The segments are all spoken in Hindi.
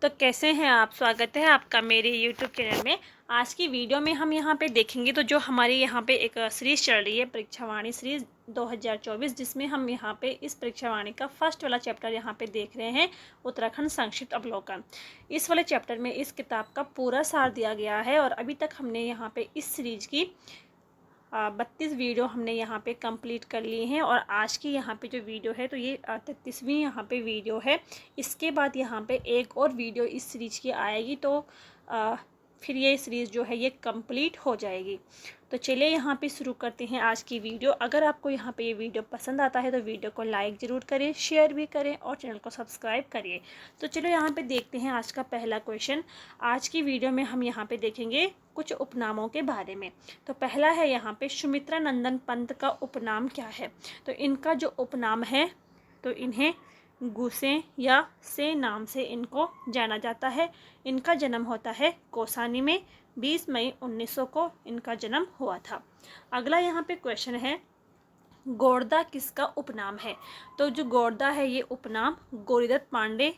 तो कैसे हैं आप। स्वागत है आपका मेरे यूट्यूब चैनल में। आज की वीडियो में हम यहाँ पे देखेंगे तो जो हमारी यहाँ पे एक सीरीज़ चल रही है परीक्षावाणी सीरीज़ 2024, जिसमें हम यहाँ पे इस परीक्षावाणी का फर्स्ट वाला चैप्टर यहाँ पे देख रहे हैं, उत्तराखंड संक्षिप्त अवलोकन। इस वाले चैप्टर में इस किताब का पूरा सार दिया गया है और अभी तक हमने यहाँ पे इस सीरीज़ की 32 वीडियो हमने यहाँ पे कंप्लीट कर ली हैं और आज की यहाँ पे जो वीडियो है तो ये 33वीं यहाँ पे वीडियो है। इसके बाद यहाँ पे एक और वीडियो इस सीरीज़ की आएगी तो फिर ये सीरीज़ जो है ये कंप्लीट हो जाएगी। तो चलिए यहाँ पे शुरू करते हैं आज की वीडियो। अगर आपको यहाँ पे ये वीडियो पसंद आता है तो वीडियो को लाइक ज़रूर करें, शेयर भी करें और चैनल को सब्सक्राइब करिए। तो चलो यहाँ पे देखते हैं आज का पहला क्वेश्चन। आज की वीडियो में हम यहाँ पे देखेंगे कुछ उपनामों के बारे में। तो पहला है यहाँ पे सुमित्रा नंदन पंत का उपनाम क्या है। तो इनका जो उपनाम है तो इन्हें गुसे या से नाम से इनको जाना जाता है। इनका जन्म होता है कौसानी में, 20 मई 1900 को इनका जन्म हुआ था। अगला यहाँ पे क्वेश्चन है, गोरदा किसका उपनाम है। तो जो गोरदा है ये उपनाम गौरीदत्त पांडे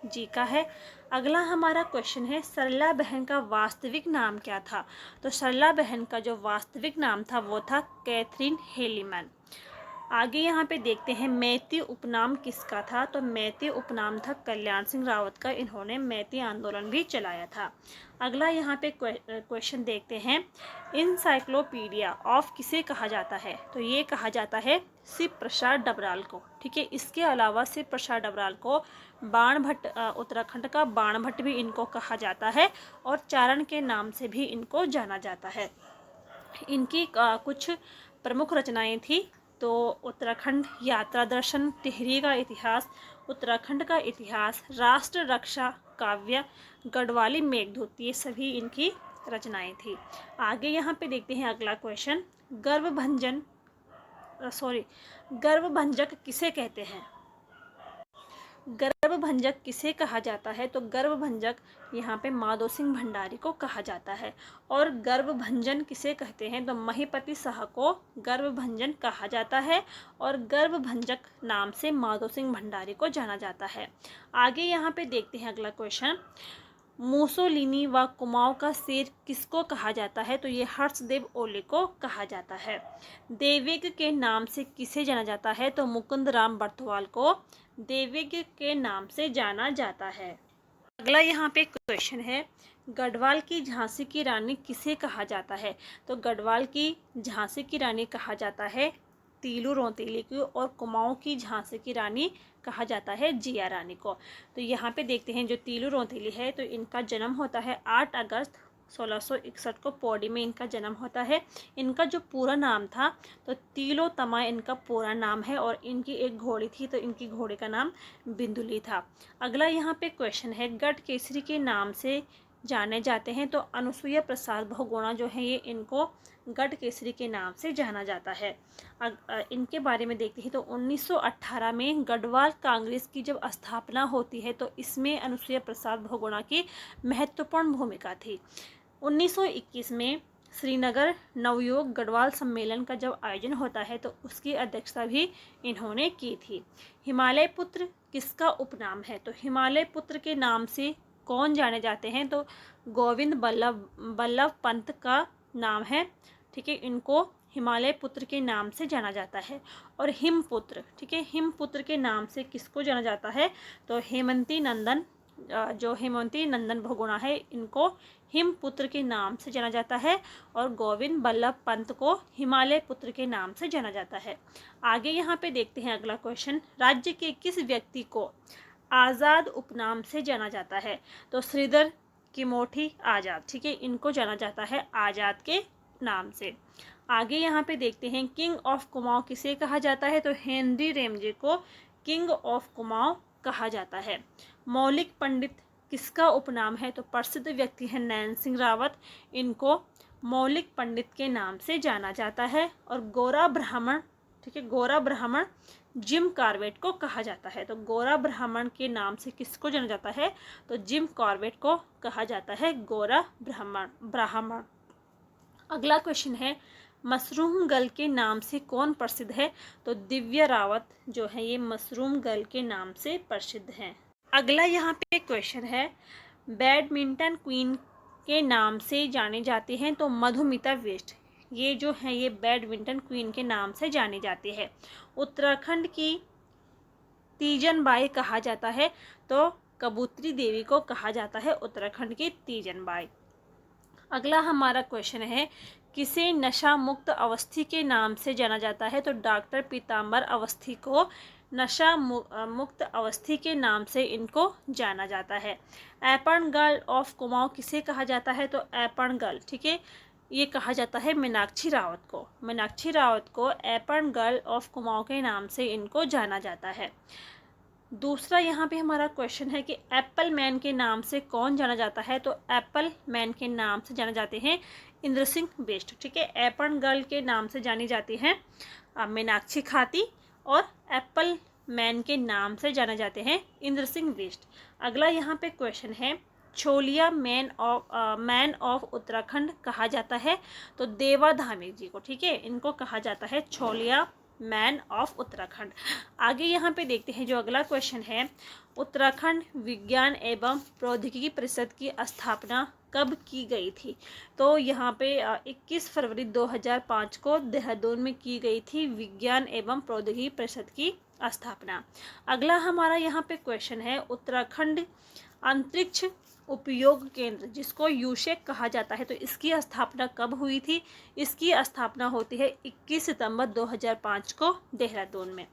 जी का है। अगला हमारा क्वेश्चन है, सरला बहन का वास्तविक नाम क्या था। तो सरला बहन का जो वास्तविक नाम था वो था कैथरीन हेलीमैन। आगे यहाँ पे देखते हैं, मैती उपनाम किसका था। तो मैती उपनाम था कल्याण सिंह रावत का। इन्होंने मैती आंदोलन भी चलाया था। अगला यहाँ पे क्वेश्चन देखते हैं, इनसाइक्लोपीडिया ऑफ किसे कहा जाता है। तो ये कहा जाता है शिव प्रसाद डबराल को। ठीक है, इसके अलावा शिव प्रसाद डबराल को बाणभट्ट, उत्तराखंड का बाणभट्ट भी इनको कहा जाता है और चारण के नाम से भी इनको जाना जाता है। इनकी कुछ प्रमुख रचनाएं थी तो उत्तराखंड यात्रा दर्शन, टिहरी का इतिहास, उत्तराखंड का इतिहास, राष्ट्र रक्षा काव्य, गढ़वाली मेघदूत, ये सभी इनकी रचनाएं थी। आगे यहाँ पे देखते हैं अगला क्वेश्चन, गर्भभंजक किसे कहते हैं। गर्भभंजक किसे कहा जाता है। तो गर्भभंजक यहाँ पे माधो सिंह भंडारी को कहा जाता है। और गर्भभंजन किसे कहते हैं। तो महीपति शाह को गर्भभंजन कहा जाता है और गर्भभंजक नाम से माधो सिंह भंडारी को जाना जाता है। आगे यहाँ पे देखते हैं अगला क्वेश्चन, मुसोलिनी व कुमाऊं का शेर किसको कहा जाता है। तो ये हर्षदेव ओले को कहा जाता है। देवेग के नाम से किसे जाना जाता है। तो मुकुंद राम बर्थवाल को देवेग के नाम से जाना जाता है। अगला यहाँ पे क्वेश्चन है, गढ़वाल की झांसी की रानी किसे कहा जाता है। तो गढ़वाल की झांसी की रानी कहा जाता है तीलू रौतेली को और कुमाऊं की झांसी की रानी कहा जाता है जिया रानी को। तो यहाँ पे देखते हैं, जो तीलू रौतेली है तो इनका जन्म होता है 8 अगस्त 1661 को पौड़ी में इनका जन्म होता है। इनका जो पूरा नाम था तो तिलोत्तमा इनका पूरा नाम है और इनकी एक घोड़ी थी तो इनकी घोड़ी का नाम बिंदुली था। अगला यहाँ पे क्वेश्चन है, गढ़ केसरी के नाम से जाने जाते हैं। तो अनुसुईया प्रसाद बहुगुणा जो है ये इनको गढ़ केसरी के नाम से जाना जाता है। इनके बारे में देखते हैं तो 1918 में गढ़वाल कांग्रेस की जब स्थापना होती है तो इसमें अनुसुईया प्रसाद बहुगुणा की महत्वपूर्ण भूमिका थी। 1921 में श्रीनगर नवयोग गढ़वाल सम्मेलन का जब आयोजन होता है तो उसकी अध्यक्षता भी इन्होंने की थी। हिमालय पुत्र किसका उपनाम है। तो हिमालय पुत्र के नाम से कौन जाने जाते हैं। तो गोविंद बल्लभ पंत का नाम है। ठीक है, इनको हिमालय पुत्र के नाम से जाना जाता है। और हिमपुत्र, ठीक है, हिमपुत्र के नाम से किसको जाना जाता है। तो हेमंती नंदन, जो हेमंती नंदन बहुगुणा है इनको हिमपुत्र के नाम से जाना जाता है और गोविंद बल्लभ पंत को हिमालय पुत्र के नाम से जाना जाता है। आगे यहाँ पे देखते हैं अगला क्वेश्चन, राज्य के किस व्यक्ति को आज़ाद उपनाम से जाना जाता है। तो श्रीधर किमोठी आज़ाद, ठीक है, इनको जाना जाता है आज़ाद के नाम से। आगे यहाँ पे देखते हैं, किंग ऑफ कुमाऊं किसे कहा जाता है। तो हेनरी रेमजे को किंग ऑफ कुमाऊं कहा जाता है। मौलिक पंडित किसका उपनाम है। तो प्रसिद्ध व्यक्ति है नैन सिंह रावत, इनको मौलिक पंडित के नाम से जाना जाता है। और गोरा ब्राह्मण, ठीक है, गोरा ब्राह्मण जिम कॉर्बेट को कहा जाता है। तो गोरा ब्राह्मण के नाम से किसको जाना जाता है। तो जिम कॉर्बेट को कहा जाता है गोरा ब्राह्मण। अगला क्वेश्चन है, मशरूम गर्ल के नाम से कौन प्रसिद्ध है। तो दिव्या रावत जो है ये मशरूम गर्ल के नाम से प्रसिद्ध हैं। अगला यहाँ पे क्वेश्चन है, बैडमिंटन क्वीन के नाम से जाने जाते हैं तो मधुमिता वेस्ट, ये जो है ये बैडमिंटन क्वीन के नाम से जानी जाती है। उत्तराखंड की तीजन बाई कहा जाता है तो कबूतरी देवी को कहा जाता है उत्तराखंड की तीजन बाई। अगला हमारा क्वेश्चन है, किसे नशा मुक्त अवस्थी के नाम से जाना जाता है तो डॉक्टर पीताम्बर अवस्थी को नशा मुक्त अवस्थी के नाम से इनको जाना जाता है। एपन गर्ल ऑफ कुमाऊं किसे कहा जाता है तो एपन गर्ल, ठीक है, ये कहा जाता है मीनाक्षी रावत को। मीनाक्षी रावत को एपन गर्ल ऑफ कुमाऊं के नाम से इनको जाना जाता है। दूसरा यहाँ पे हमारा क्वेश्चन है कि एप्पल मैन के नाम से कौन जाना जाता है तो एप्पल मैन के नाम से जाने जाते हैं इंद्र सिंह बेस्ट, ठीक है। एपन गर्ल के नाम से जानी जाती हैं मीनाक्षी खाती, और एप्पल मैन के नाम से जाने जाते हैं इंद्र सिंह बेस्ट। अगला यहाँ पे क्वेश्चन है, छोलिया मैन ऑफ उत्तराखंड कहा जाता है तो देवा धामी जी को, ठीक है, इनको कहा जाता है छोलिया मैन ऑफ उत्तराखंड। आगे यहाँ पे देखते हैं जो अगला क्वेश्चन है, उत्तराखंड विज्ञान एवं प्रौद्योगिकी परिषद की स्थापना कब की गई थी तो यहाँ पे 21 फरवरी 2005 को देहरादून में की गई थी विज्ञान एवं प्रौद्योगिकी परिषद की स्थापना। अगला हमारा यहाँ पे क्वेश्चन है, उत्तराखंड अंतरिक्ष उपयोग केंद्र जिसको यूशेक कहा जाता है तो इसकी स्थापना कब हुई थी। इसकी स्थापना होती है 21 सितंबर 2005 को देहरादून में।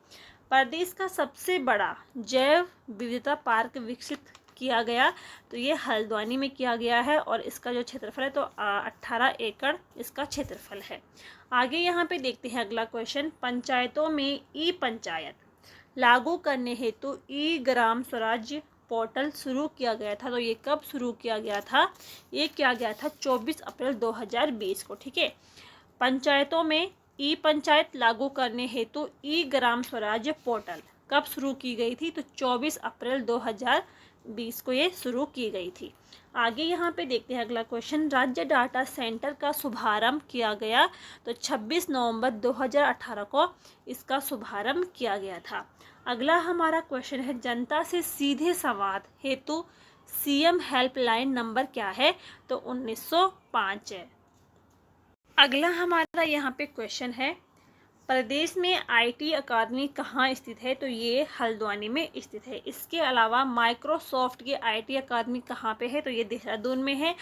प्रदेश का सबसे बड़ा जैव विविधता पार्क विकसित किया गया तो ये हल्द्वानी में किया गया है और इसका जो क्षेत्रफल है तो 18 एकड़ इसका क्षेत्रफल है। आगे यहाँ पे देखते हैं अगला क्वेश्चन, पंचायतों में ई पंचायत लागू करने हेतु ई ग्राम स्वराज्य पोर्टल शुरू किया गया था तो ये कब शुरू किया गया था, ये किया गया था 24 अप्रैल 2020 को, ठीक है। पंचायतों में ई पंचायत लागू करने हेतु ई ग्राम स्वराज्य पोर्टल कब शुरू की गई थी तो 24 अप्रैल 2020 को ये शुरू की गई थी। आगे यहाँ पे देखते हैं अगला क्वेश्चन, राज्य डाटा सेंटर का शुभारंभ किया गया तो 26 नवंबर 2018 को इसका शुभारंभ किया गया था। अगला हमारा क्वेश्चन है, जनता से सीधे संवाद हेतु सीएम हेल्पलाइन नंबर क्या है तो 1905 है। अगला हमारा यहाँ पे क्वेश्चन है, प्रदेश में आईटी अकादमी कहाँ स्थित है तो ये हल्द्वानी में स्थित है। इसके अलावा माइक्रोसॉफ्ट की आईटी अकादमी कहाँ पे है तो ये देहरादून में है,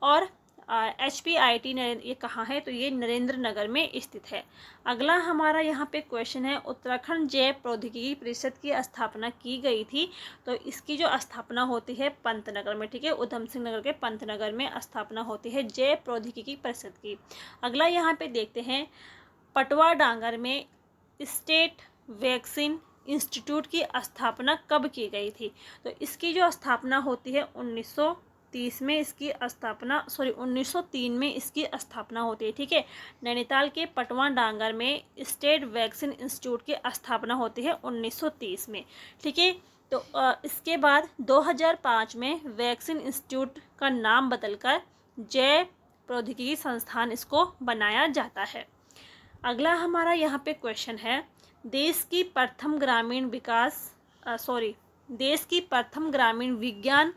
और HPIT ये कहाँ है तो ये नरेंद्र नगर में स्थित है। अगला हमारा यहाँ पे क्वेश्चन है, उत्तराखंड जैव प्रौद्योगिकी परिषद की स्थापना की गई थी तो इसकी जो स्थापना होती है पंतनगर में, ठीक है, उधम सिंह नगर के पंतनगर में स्थापना होती है जैव प्रौद्योगिकी परिषद की। अगला यहाँ पे देखते हैं, पटवा डांगर में स्टेट वैक्सीन इंस्टीट्यूट की स्थापना कब की गई थी तो इसकी जो स्थापना होती है 1903 में इसकी स्थापना होती है, ठीक है। नैनीताल के पटवा डांगर में स्टेट वैक्सीन इंस्टीट्यूट की स्थापना होती है 1930 में, ठीक है। तो इसके बाद 2005 में वैक्सीन इंस्टीट्यूट का नाम बदलकर जैव प्रौद्योगिकी संस्थान इसको बनाया जाता है। अगला हमारा यहाँ पे क्वेश्चन है, देश की प्रथम ग्रामीण विज्ञान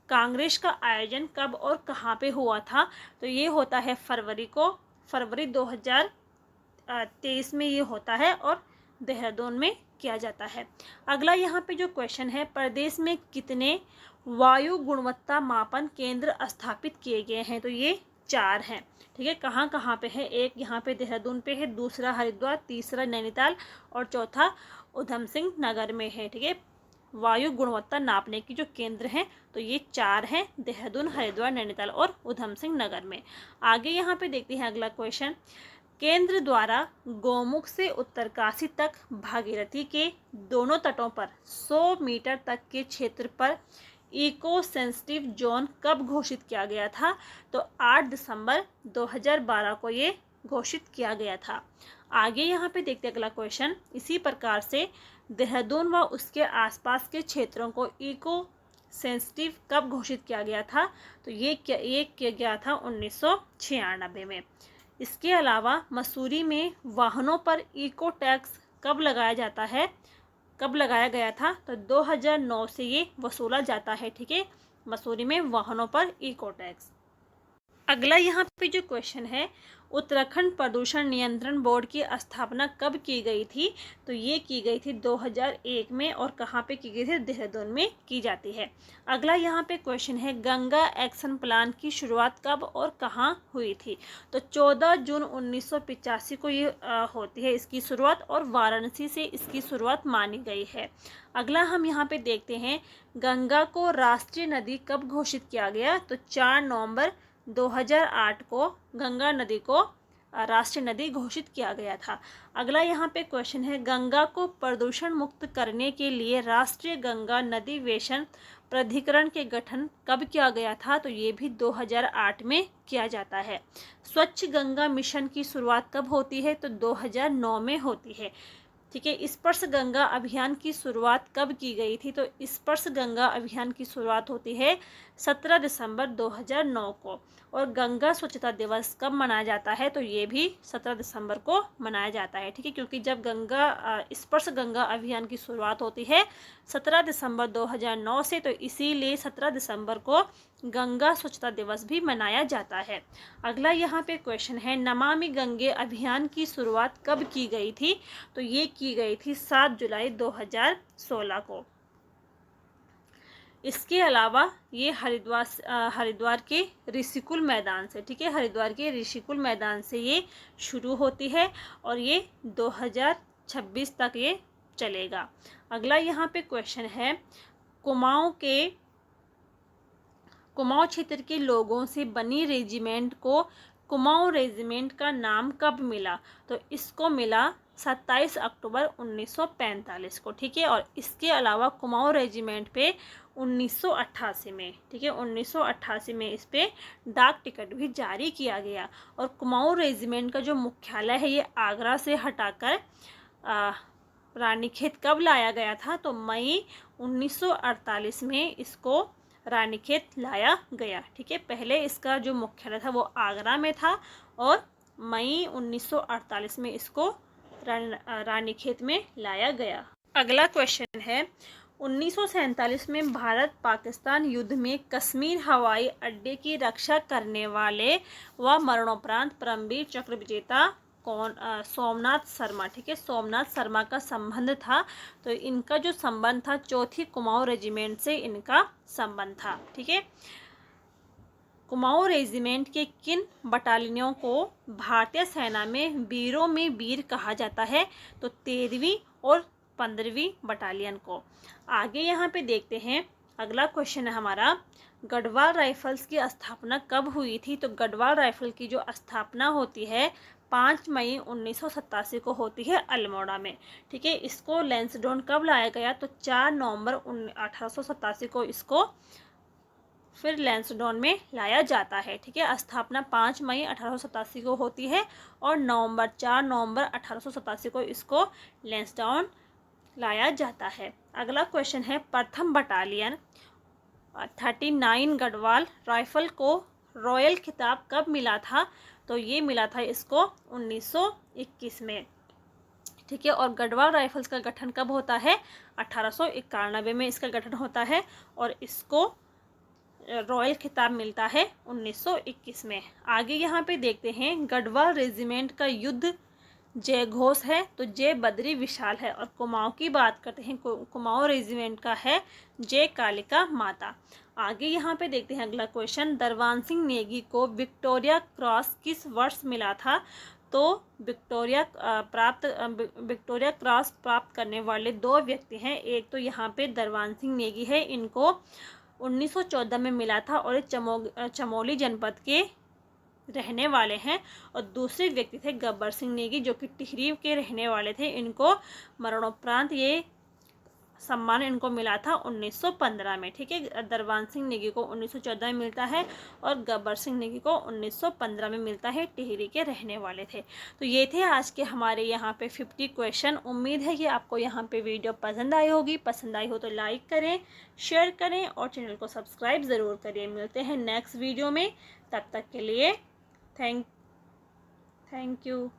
कांग्रेस का आयोजन कब और कहाँ पे हुआ था तो ये होता है फरवरी 2023 में ये होता है और देहरादून में किया जाता है। अगला यहाँ पे जो क्वेश्चन है, प्रदेश में कितने वायु गुणवत्ता मापन केंद्र स्थापित किए गए हैं तो ये 4 हैं, ठीक है। कहाँ कहाँ पे है, एक यहाँ पे देहरादून पे है, दूसरा हरिद्वार, तीसरा नैनीताल और चौथा उधम सिंह नगर में है, ठीक है। वायु गुणवत्ता नापने की जो केंद्र हैं तो ये 4 हैं, देहरादून, हरिद्वार, नैनीताल और उधम सिंह नगर में। आगे यहाँ पे देखते हैं अगला क्वेश्चन, केंद्र द्वारा गौमुख से उत्तरकाशी तक भागीरथी के दोनों तटों पर 100 मीटर तक के क्षेत्र पर इको सेंसिटिव जोन कब घोषित किया गया था तो 8 दिसंबर 2012 को ये घोषित किया गया था। आगे यहाँ पे देखते हैं अगला क्वेश्चन, इसी प्रकार से देहरादून व उसके आसपास के क्षेत्रों को इको सेंसिटिव कब घोषित किया गया था तो ये किया गया था 1996 में। इसके अलावा मसूरी में वाहनों पर इको टैक्स कब लगाया जाता है कब लगाया गया था? तो 2009 से ये वसूला जाता है, ठीक है, मसूरी में वाहनों पर इको टैक्स। अगला यहाँ पे जो क्वेश्चन है, उत्तराखंड प्रदूषण नियंत्रण बोर्ड की स्थापना कब की गई थी? तो ये की गई थी 2001 में, और कहाँ पे की गई थी? देहरादून में की जाती है। अगला यहाँ पे क्वेश्चन है, गंगा एक्शन प्लान की शुरुआत कब और कहाँ हुई थी? तो 14 जून 1985 को ये होती है इसकी शुरुआत, और वाराणसी से इसकी शुरुआत मानी गई है। अगला हम यहाँ पे देखते हैं, गंगा को राष्ट्रीय नदी कब घोषित किया गया? तो 4 नवंबर 2008 को गंगा नदी को राष्ट्रीय नदी घोषित किया गया था। अगला यहाँ पे क्वेश्चन है, गंगा को प्रदूषण मुक्त करने के लिए राष्ट्रीय गंगा नदी वेशन प्राधिकरण के गठन कब किया गया था? तो ये भी 2008 में किया जाता है। स्वच्छ गंगा मिशन की शुरुआत कब होती है? तो 2009 में होती है, ठीक है। स्पर्श गंगा अभियान की शुरुआत कब की गई थी? तो स्पर्श गंगा अभियान की शुरुआत होती है 17 दिसंबर 2009 को। और गंगा स्वच्छता दिवस कब मनाया जाता है? तो ये भी 17 दिसंबर को मनाया जाता है, ठीक है, क्योंकि जब स्पर्श गंगा अभियान की शुरुआत होती है 17 दिसंबर 2009 से, तो इसीलिए 17 दिसंबर को गंगा स्वच्छता दिवस भी मनाया जाता है। अगला यहाँ पे क्वेश्चन है, नमामि गंगे अभियान की शुरुआत कब की गई थी? तो ये की गई थी 7 जुलाई 2016 को। इसके अलावा ये हरिद्वार के ऋषिकुल मैदान से, ठीक है, हरिद्वार के ऋषिकुल मैदान से ये शुरू होती है और ये 2026 तक ये चलेगा। अगला यहाँ पे क्वेश्चन है, कुमाऊं क्षेत्र के लोगों से बनी रेजिमेंट को कुमाऊं रेजिमेंट का नाम कब मिला? तो इसको मिला 27 अक्टूबर 1945 को, ठीक है। और इसके अलावा कुमाऊं रेजिमेंट पे 1988 में, ठीक है, 1988 में इस पे डाक टिकट भी जारी किया गया। और कुमाऊं रेजिमेंट का जो मुख्यालय है ये आगरा से हटाकर रानीखेत कब लाया गया था? तो मई 1948 में इसको रानीखेत लाया गया, ठीक है। पहले इसका जो मुख्यालय था वो आगरा में था, और मई 1948 में इसको रानीखेत में लाया गया। अगला क्वेश्चन है, 1947 में भारत पाकिस्तान युद्ध में कश्मीर हवाई अड्डे की रक्षा करने वाले व मरणोपरांत परमवीर चक्र विजेता कौन? सोमनाथ शर्मा, ठीक है, सोमनाथ शर्मा का संबंध था। तो इनका जो संबंध था 4थी कुमाऊं रेजिमेंट से इनका संबंध था, ठीक है। कुमाऊं रेजिमेंट के किन बटालियनों को भारतीय सेना में वीरों में वीर कहा जाता है? तो 13वीं और 15वीं बटालियन को। आगे यहाँ पे देखते हैं, अगला क्वेश्चन है हमारा, गढ़वाल राइफल्स की स्थापना कब हुई थी? तो गढ़वाल राइफल की जो स्थापना होती है 5 मई 1987 को होती है अल्मोड़ा में, ठीक है। इसको लैंसडाउन कब लाया गया? तो 4 नवंबर 1887 को इसको फिर लैंसडाउन में लाया जाता है, ठीक है। स्थापना 5 मई 1887 को होती है, और 4 नवंबर 1887 को इसको लैंसडाउन लाया जाता है। अगला क्वेश्चन है, प्रथम बटालियन 39 गढ़वाल राइफल को रॉयल खिताब कब मिला था? तो ये मिला था इसको 1921 में, ठीक है। और गढ़वाल राइफल्स का गठन कब होता है? 1891 में इसका गठन होता है, और इसको रॉयल खिताब मिलता है 1921 में। आगे यहाँ पे देखते हैं, गढ़वाल रेजिमेंट का युद्ध जय घोष है तो जय बद्री विशाल है। और कुमाऊं की बात करते हैं, कुमाऊं रेजिमेंट का है जय कालिका माता। आगे यहाँ पे देखते हैं अगला क्वेश्चन, दरबान सिंह नेगी को विक्टोरिया क्रॉस किस वर्ष मिला था? तो विक्टोरिया क्रॉस प्राप्त करने वाले 2 व्यक्ति हैं। एक तो यहाँ पे दरबान सिंह नेगी है, इनको 1914 में मिला था, और ये चमोली जनपद के रहने वाले हैं। और दूसरे व्यक्ति थे गब्बर सिंह नेगी, जो कि टिहरी के रहने वाले थे। इनको मरणोपरांत ये सम्मान इनको मिला था 1915 में, ठीक है। दरबान सिंह नेगी को 1914 में मिलता है, और गब्बर सिंह नेगी को 1915 में मिलता है। टिहरी के रहने वाले थे। तो ये थे आज के हमारे यहाँ पे 50 क्वेश्चन। उम्मीद है कि आपको यहाँ पे वीडियो पसंद आई होगी। पसंद आई हो तो लाइक करें, शेयर करें, और चैनल को सब्सक्राइब ज़रूर करिए। मिलते हैं नेक्स्ट वीडियो में, तब तक के लिए थैंक यू।